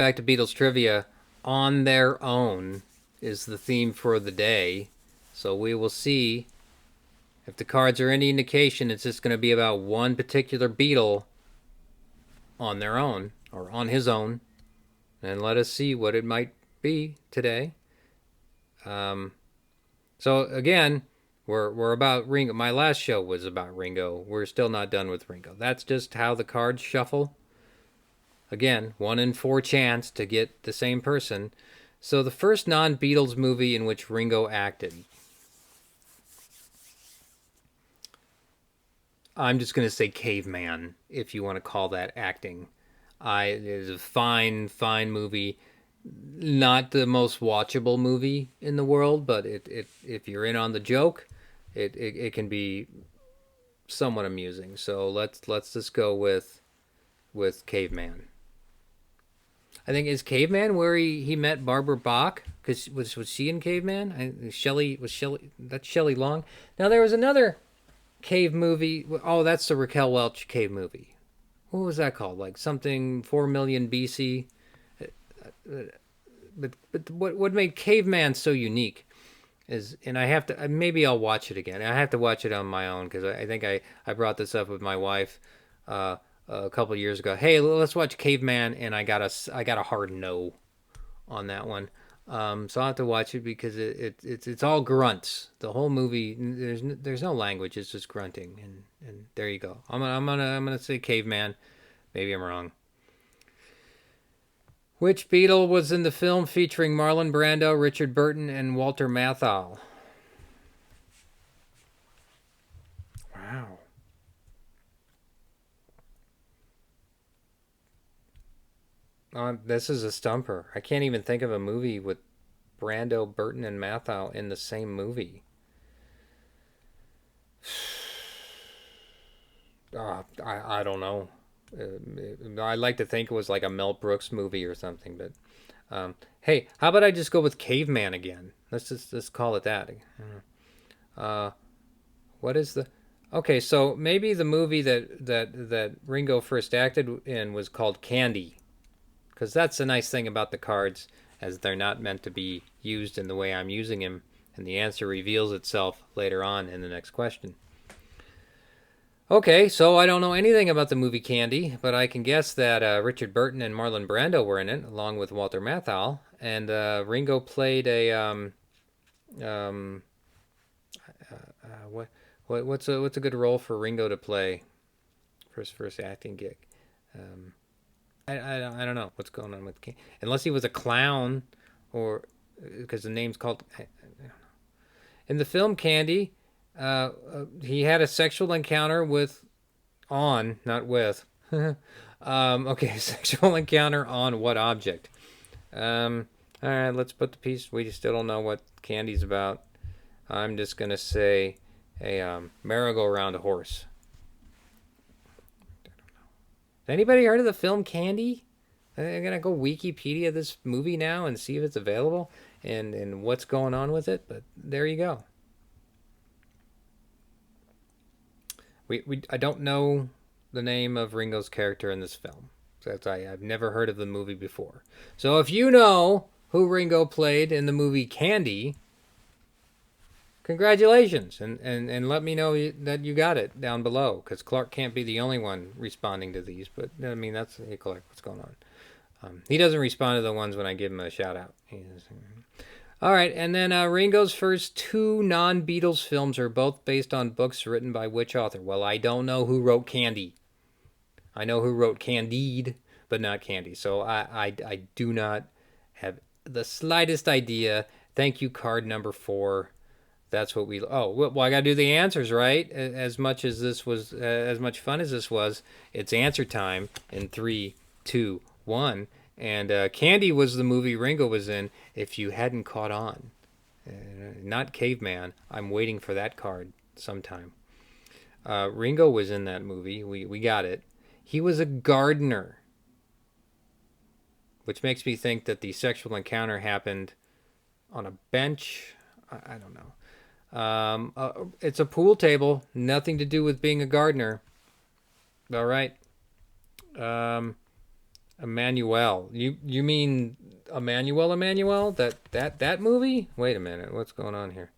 Back to Beatles trivia. On Their Own is the theme for the day. So we will see if the cards are any indication. It's just going to be about one particular Beatle on their own or on his own. And let us see what it might be today. So again, we're about Ringo. My last show was about Ringo. We're still not done with Ringo. That's just how the cards shuffle. Again, 1 in 4 chance to get the same person. So the first non-Beatles movie in which Ringo acted. I'm just going to say Caveman, if you want to call that acting. It is a fine, fine movie. Not the most watchable movie in the world, but if you're in on the joke, it can be somewhat amusing. So let's just go with Caveman. I think is Caveman where he met Barbara Bach, because was she in Caveman? Shelley that's Shelley Long. Now there was another cave movie. Oh, that's the Raquel Welch cave movie. What was that called? Like something 4 million BC. But what made Caveman so unique is, and I have to, maybe I'll watch it again. I have to watch it on my own because I think I brought this up with my wife a couple of years ago. Hey, let's watch Caveman, and I got a hard no on that one. So I'll have to watch it because it's all grunts. The whole movie, there's no language. It's just grunting, and there you go. I'm gonna say Caveman. Maybe I'm wrong. Which Beatle was in the film featuring Marlon Brando, Richard Burton, and Walter Matthau? Wow. This is a stumper. I can't even think of a movie with Brando, Burton, and Matthau in the same movie. I don't know. I like to think it was like a Mel Brooks movie or something, but hey, how about I just go with Caveman again? Let's call it that. Uh, what is the? Okay, so maybe the movie that Ringo first acted in was called Candy, because that's the nice thing about the cards, as they're not meant to be used in the way I'm using them, and the answer reveals itself later on in the next question. Okay, so I don't know anything about the movie Candy, but I can guess that Richard Burton and Marlon Brando were in it, along with Walter Matthau, and Ringo played a um, what's a good role for Ringo to play for his first acting gig? Um, I don't know what's going on with unless he was a clown, or because the name's called in the film Candy. He had a sexual encounter with not with. Okay, sexual encounter on what object? All right, let's put the piece. We still don't know what Candy's about. I'm just gonna say a merry-go-round horse. Has anybody heard of the film Candy? I'm gonna go Wikipedia this movie now and see if it's available and what's going on with it. But there you go. I don't know the name of Ringo's character in this film. I've never heard of the movie before. So if you know who Ringo played in the movie Candy, congratulations, and let me know that you got it down below, because Clark can't be the only one responding to these. But I mean, hey Clark, what's going on? He doesn't respond to the ones when I give him a shout out. All right, and then Ringo's first 2 non-Beatles films are both based on books written by which author? Well, I don't know who wrote Candy. I know who wrote Candide, but not Candy. So I do not have the slightest idea. Thank you, card number 4. That's what we. Oh, well, I got to do the answers, right? As much fun as this was, it's answer time in 3, 2, 1. And Candy was the movie Ringo was in, if you hadn't caught on. Not Caveman. I'm waiting for that card sometime. Ringo was in that movie. We got it. He was a gardener, which makes me think that the sexual encounter happened on a bench. I don't know. It's a pool table. Nothing to do with being a gardener. All right. Emmanuel. You mean Emmanuel? That movie? Wait a minute. What's going on here?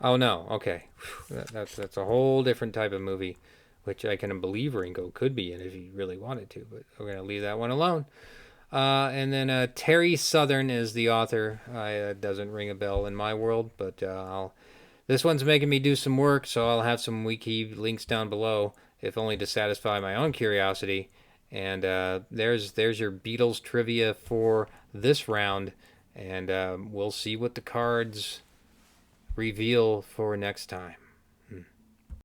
Oh no. Okay. That's a whole different type of movie, which I can believe Ringo could be in if he really wanted to. But we're gonna leave that one alone. And then Terry Southern is the author. Doesn't ring a bell in my world, but I'll. This one's making me do some work, so I'll have some wiki links down below, if only to satisfy my own curiosity. And there's your Beatles trivia for this round, and we'll see what the cards reveal for next time.